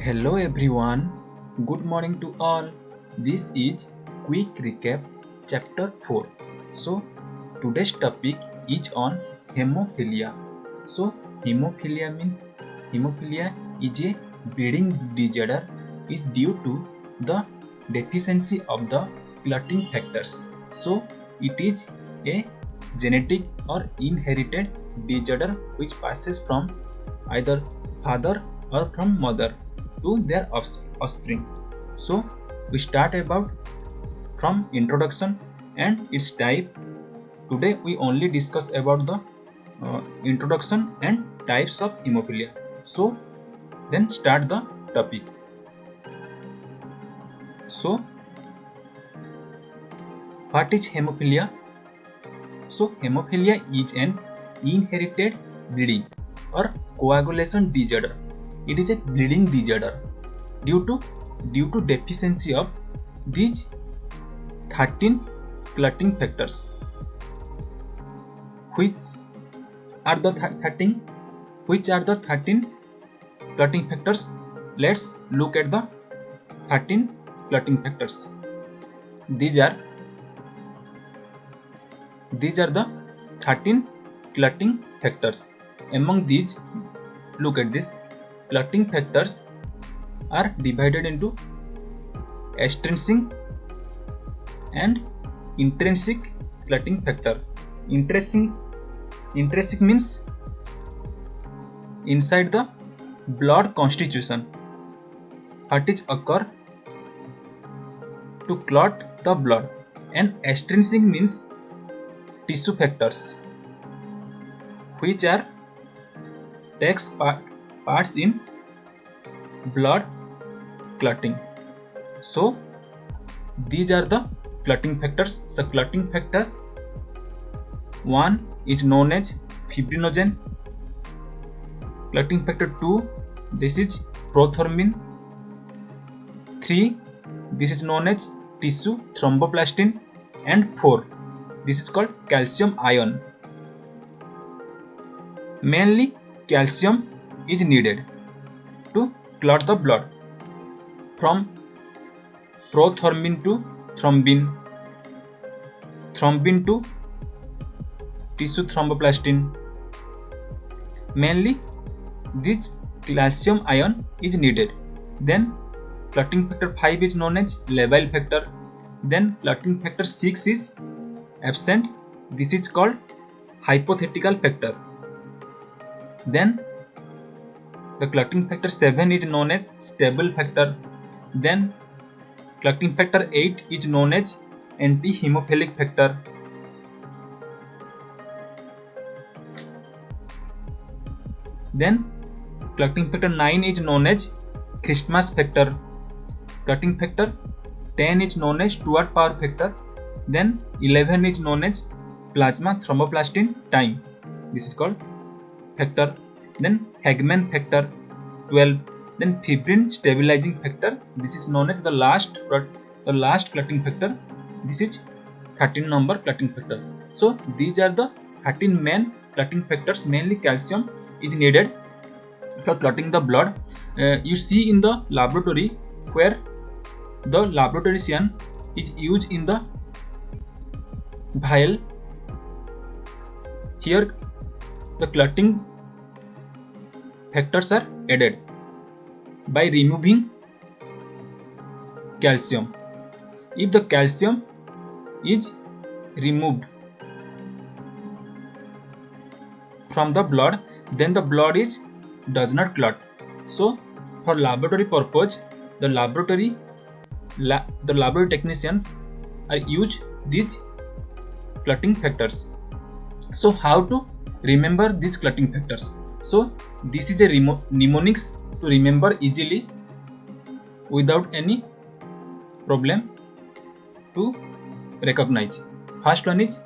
Hello everyone, good morning to all. This is quick recap chapter 4. So today's topic is on hemophilia. So hemophilia is a bleeding disorder is due to the deficiency of the clotting factors. So it is a genetic or inherited disorder which passes from either father or from mother to their offspring. So we start about from introduction and its type. Today we only discuss about the introduction and types of hemophilia. So then start the topic. So what is hemophilia? So hemophilia is an inherited bleeding or coagulation disorder. It is a bleeding disorder due to deficiency of these 13 clotting factors. Which are the 13? Which are the 13 clotting factors? Let's look at the 13 clotting factors. These are the 13 clotting factors. Among these, look at this. Clotting factors are divided into extrinsic and intrinsic clotting factor. Intrinsic means inside the blood constitution. What is occur to clot the blood, and extrinsic means tissue factors which are takes parts in blood clotting. So these are the clotting factors. So clotting factor 1 is known as fibrinogen. Clotting factor 2, this is prothrombin. 3, this is known as tissue thromboplastin, and 4, this is called calcium ion. Mainly calcium is needed to clot the blood from prothrombin to thrombin, thrombin to tissue thromboplastin. Mainly this calcium ion is needed. Then clotting factor 5 is known as labile factor. Then clotting factor 6 is absent. This is called hypothetical factor. Then the clotting factor 7 is known as stable factor. Then clotting factor 8 is known as anti-hemophilic factor. Then clotting factor 9 is known as Christmas factor. Clotting factor 10 is known as Stuart power factor. Then 11 is known as plasma thromboplastin time. This is called factor. Then Hagman factor 12. Then fibrin stabilizing factor. This is known as the last clotting factor. This is 13 number clotting factor. So these are the 13 main clotting factors. Mainly calcium is needed for clotting the blood. You see in the laboratory where the laboratorician is used in the vial. Here the clotting factors are added by removing calcium. If the calcium is removed from the blood, then the blood does not clot. So for laboratory purpose, the laboratory technicians are use these clotting factors. So how to remember these clotting factors? So this is a mnemonics to remember easily without any problem to recognize. First one is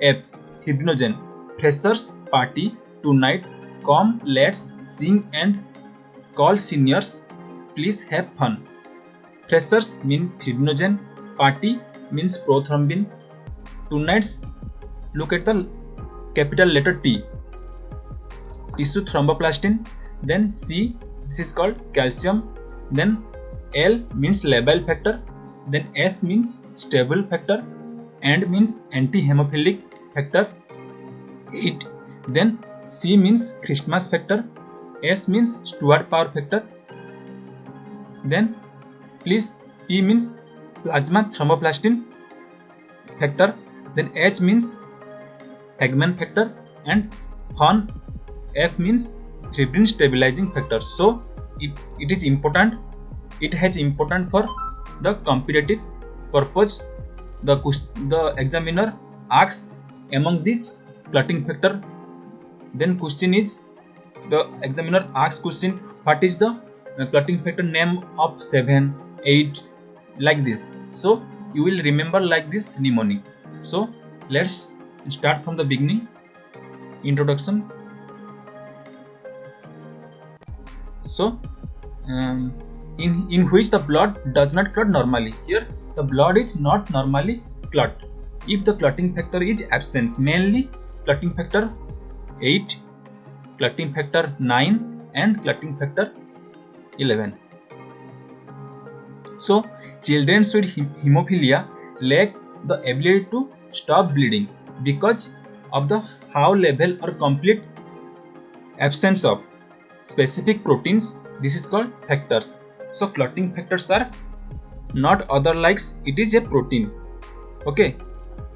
F, fibrinogen. Freshers party tonight. Come, let's sing and call seniors. Please have fun. Freshers mean fibrinogen. Party means prothrombin. Tonight's, look at the capital letter T. Tissue thromboplastin. Then C, this is called calcium. then L means labile factor, then S means stable factor, and means anti-hemophilic factor 8, then C means Christmas factor, S means Stuart power factor, then please P means plasma thromboplastin factor, then H means Hagman factor, and Hon F means fibrin stabilizing factor. So it is important. It has important for the competitive purpose. The examiner asks among these clotting factor. Then question is, the examiner asks question, what is the clotting factor name of 7, 8, like this. So you will remember like this mnemonic. So let's start from the beginning. Introduction. So in which the blood does not clot normally. Here the blood is not normally clot if the clotting factor is absent, mainly clotting factor 8, clotting factor 9 and clotting factor 11. So children with hemophilia lack the ability to stop bleeding because of the high level or complete absence of specific proteins. This is called factors. So clotting factors are not other likes, it is a protein, okay,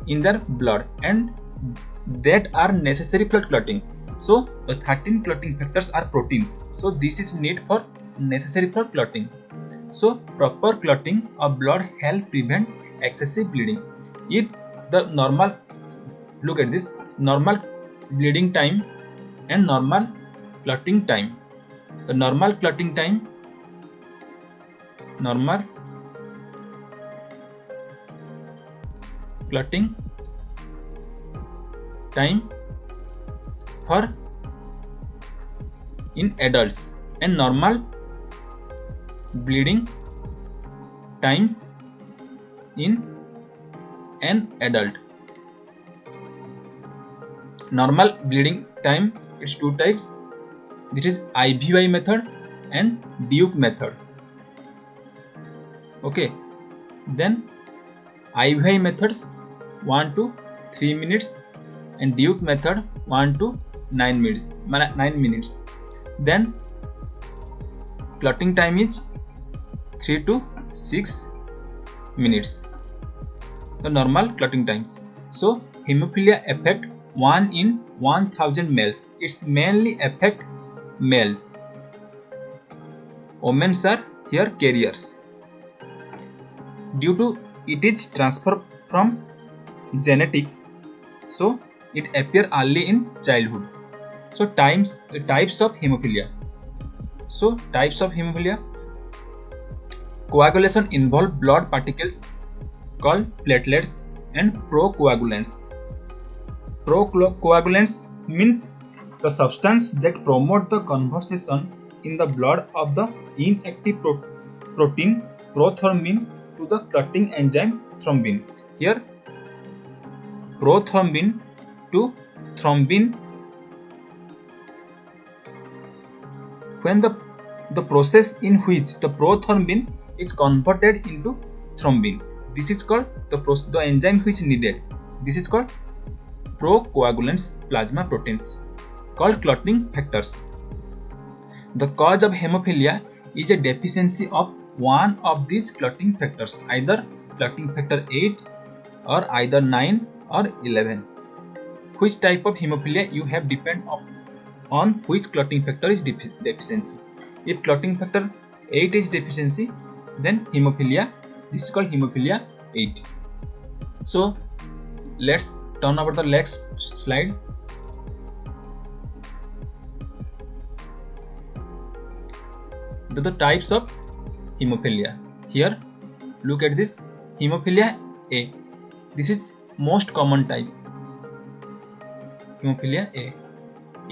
in their blood, and that are necessary for clotting. So the 13 clotting factors are proteins. So this is need for necessary for clotting. So proper clotting of blood help prevent excessive bleeding. If the normal, look at this, normal bleeding time and normal clotting time. The normal clotting time, normal clotting time for in adults and normal bleeding times in an adult. Normal bleeding time is two types. This is IVI method and Duke method. Okay, then IVI methods 1 to 3 minutes and Duke method 1 to 9 minutes. Then clotting time is 3 to 6 minutes. The normal clotting times. So hemophilia affect 1 in 1000 males. It's mainly affect males. Women are here carriers. Due to it is transfer from genetics, so it appear early in childhood. So types of hemophilia. So types of hemophilia. Coagulation involve blood particles called platelets and procoagulants. Procoagulants means the substance that promote the conversion in the blood of the inactive protein prothrombin to the clotting enzyme thrombin. Here prothrombin to thrombin. When the process in which the prothrombin is converted into thrombin, this is called the enzyme which needed. This is called procoagulants plasma proteins called clotting factors. The cause of hemophilia is a deficiency of one of these clotting factors, either clotting factor 8 or either 9 or 11. Which type of hemophilia you have depend on which clotting factor is deficiency. If clotting factor 8 is deficiency, then hemophilia, this is called hemophilia 8. So let's turn over the next slide. The types of hemophilia. Here look at this, hemophilia A. This is most common type. Hemophilia A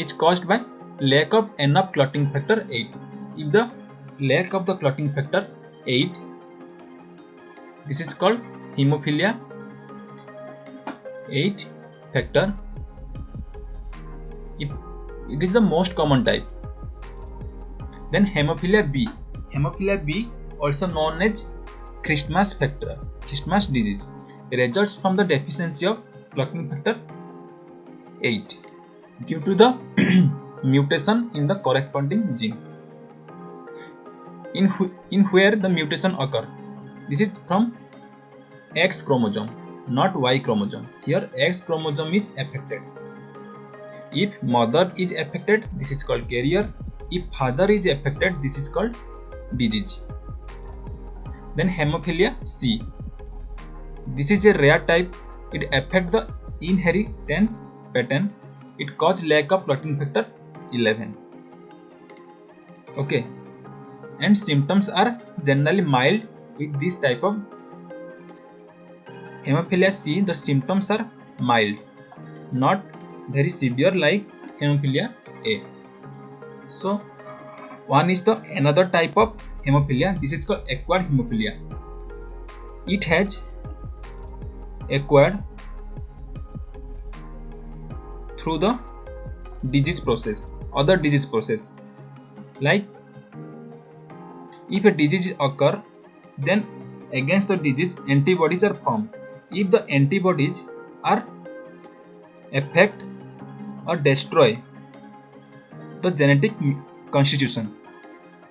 is caused by lack of enough clotting factor 8. If the lack of the clotting factor 8, this is called hemophilia 8 factor. It is the most common type. Then hemophilia B. Hemophilia B, also known as Christmas factor, Christmas disease, results from the deficiency of clotting factor 8 due to the mutation in the corresponding gene. In where the mutation occur. This is from X chromosome, not Y chromosome. Here X chromosome is affected. If mother is affected, this is called carrier. If father is affected, this is called disease. Then hemophilia C. This is a rare type. It affects the inheritance pattern. It causes lack of clotting factor 11. Okay. And symptoms are generally mild with this type of hemophilia C. The symptoms are mild, not very severe like hemophilia A. So one is the another type of hemophilia. This is called acquired hemophilia. It has acquired through the disease process, other disease process. Like if a disease occur, then against the disease antibodies are formed. If the antibodies are affect or destroy the genetic constitution,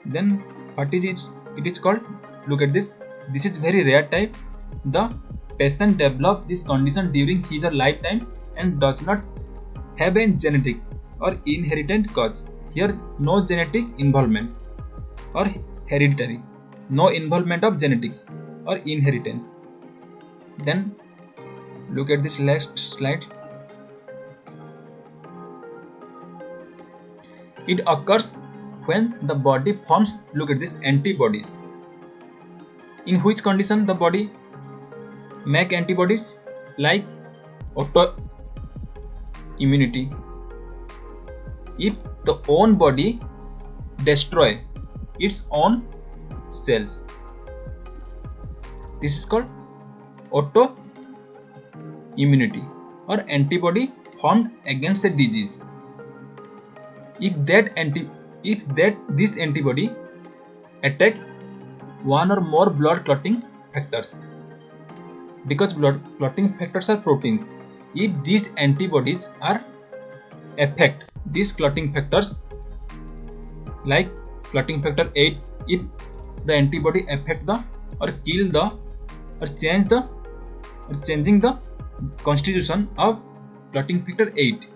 then what is it? It is called, look at this. This is very rare type. The patient develop this condition during his or lifetime and does not have a genetic or inherited cause. Here no genetic involvement or hereditary, no involvement of genetics or inheritance. Then look at this last slide. It occurs when the body forms, look at this, antibodies. In which condition the body make antibodies? Like autoimmunity. If the own body destroy its own cells, this is called autoimmunity or antibody formed against a disease. If this antibody attack one or more blood clotting factors, because blood clotting factors are proteins. If these antibodies are affect these clotting factors, like clotting factor 8, if the antibody affect the or kill the or change the or changing the constitution of clotting factor 8.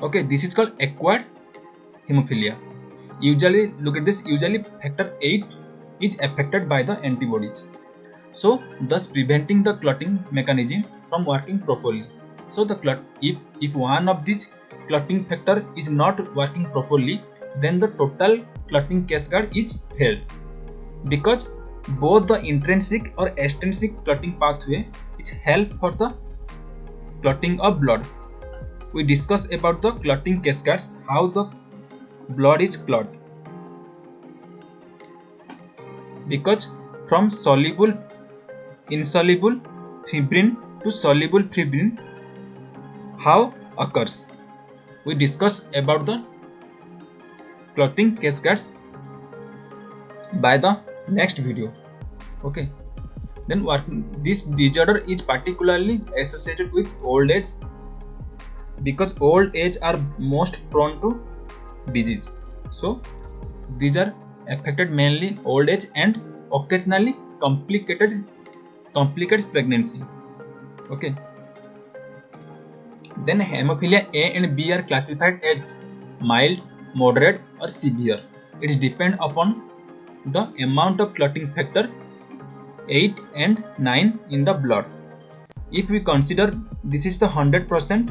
Okay, this is called acquired hemophilia. Usually, look at this, usually factor 8 is affected by the antibodies. So, thus preventing the clotting mechanism from working properly. So, the if one of these clotting factor is not working properly, then the total clotting cascade is failed. Because both the intrinsic or extrinsic clotting pathway is help for the clotting of blood. We discuss about the clotting cascades, how the blood is clot. Because from soluble insoluble fibrin to soluble fibrin, how occurs. We discuss about the clotting cascades by the next video. Okay. Then what this disorder is particularly associated with old age, because old age are most prone to disease. So these are affected mainly in old age and occasionally complicates pregnancy. Okay. Then hemophilia A and B are classified as mild, moderate or severe. It depends upon the amount of clotting factor 8 and 9 in the blood. If we consider this is the 100%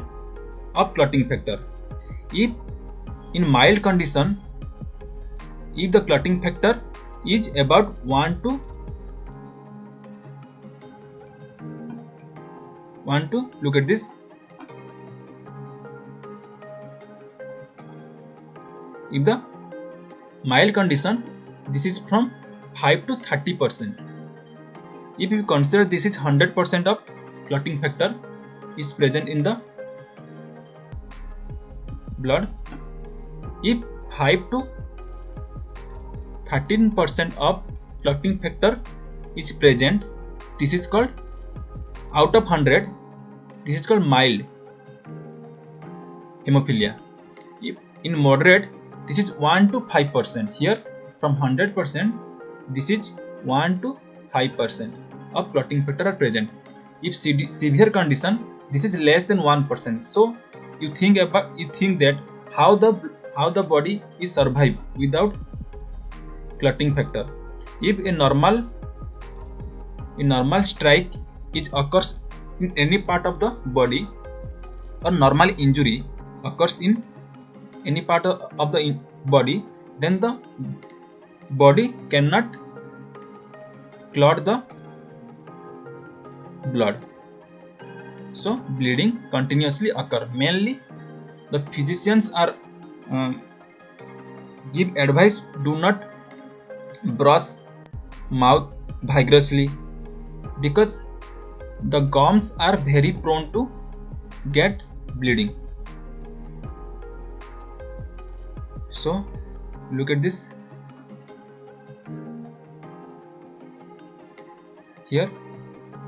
of clotting factor. If in mild condition, if the clotting factor is about 1 to look at this. If the mild condition, this is from 5 to 30%. If you consider this is 100% of clotting factor is present in the blood, if 5 to 13% of clotting factor is present, this is called out of 100, this is called mild hemophilia. If in moderate, this is 1 to 5%. Here from 100%, this is 1 to 5% of clotting factor are present. If severe condition, this is less than 1%. So you think that how the body is survive without clotting factor. If a normal strike occurs in any part of the body, or normal injury occurs in any part of the body, then the body cannot clot the blood, so bleeding continuously occur. Mainly the physicians are give advice, do not brush mouth vigorously, because the gums are very prone to get bleeding. So look at this. Here,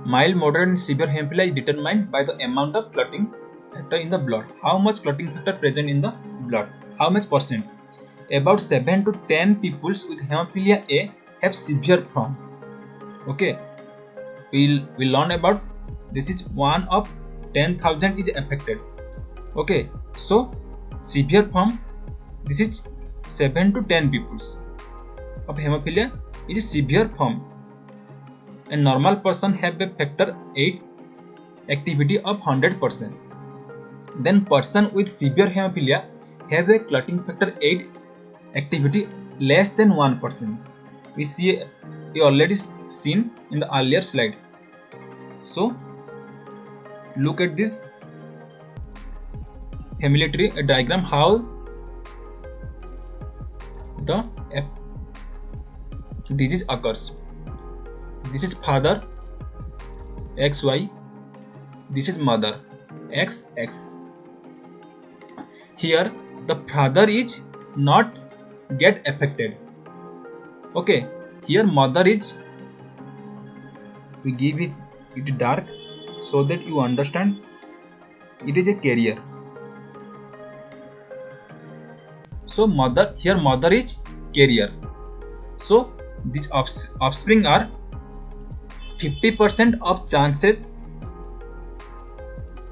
mild, moderate and severe hemophilia is determined by the amount of clotting factor in the blood. How much clotting factor present in the blood? How much percent? About 7 to 10 people with hemophilia A have severe form. Okay, we learn about this is 1 of 10,000 is affected. Okay, so severe form, this is 7 to 10 people of hemophilia is severe form. A normal person have a factor 8 activity of 100%. Then person with severe hemophilia have a clotting factor 8 activity less than 1%. We already seen in the earlier slide. So look at this familiar tree, a diagram how the disease occurs. This is father XY, this is mother XX. Here the father is not get affected. Okay, here mother is, we give it dark so that you understand it is a carrier. So mother is carrier. So these offspring are 50% of chances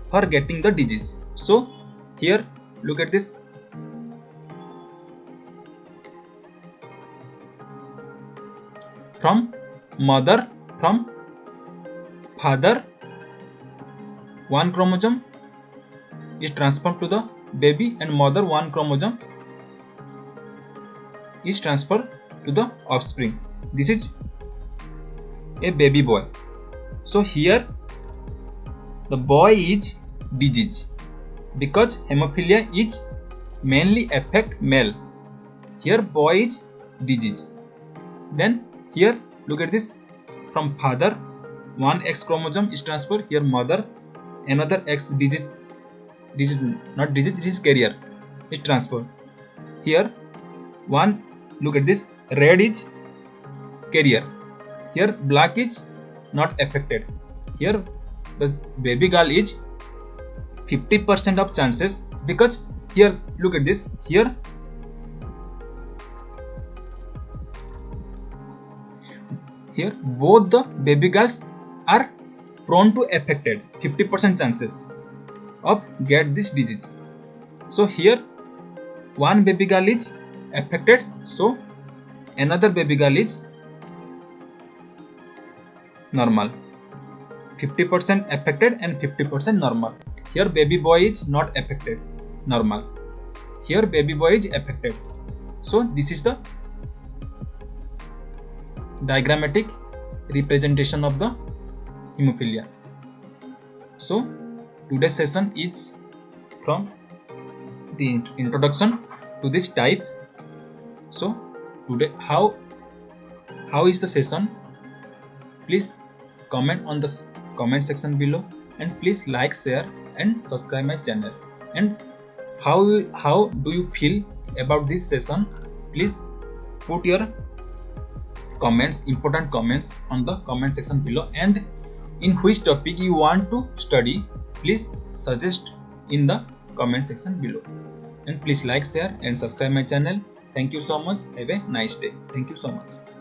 for getting the disease. So here look at this. From father, one chromosome is transferred to the baby, and mother one chromosome is transferred to the offspring. This is a baby boy. So here the boy is disease, because hemophilia is mainly affect male. Here boy is disease. Then here look at this. From father one X chromosome is transferred. Here mother another X disease not disease, this is carrier is transferred. Here one, look at this, red is carrier. Here black is not affected. Here the baby girl is 50% of chances, because here look at this. Here both the baby girls are prone to affected, 50% chances of get this disease. So here one baby girl is affected, so another baby girl is normal, 50% affected and 50% normal. Here baby boy is not affected, normal. Here baby boy is affected. So this is the diagrammatic representation of the hemophilia. So today's session is from the introduction to this type. So today how is the session? Please comment on the comment section below, and please like, share and subscribe my channel. And how do you feel about this session? Please put your comments, important comments on the comment section below, and in which topic you want to study, please suggest in the comment section below. And please like, share and subscribe my channel. Thank you so much. Have a nice day. Thank you so much.